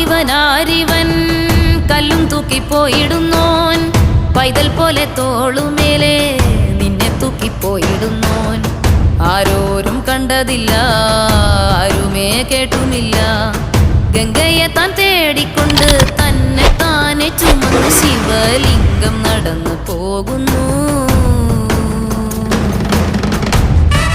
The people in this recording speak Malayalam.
ആരിവൻ കല്ലും തൂക്കിപ്പോയിടുന്നോൻ പൈതൽ പോലെ തോളുമേലെ നിന്നെ തൂക്കിപ്പോയിടുന്നോൻ ആരോരും കണ്ടതില്ല ആരുമേ കേട്ടുമില്ല ഗംഗയെ താൻ തേടിക്കൊണ്ട് തന്നെ താനെ ചുമന്ന് ശിവലിംഗം നടന്നു പോകുന്നു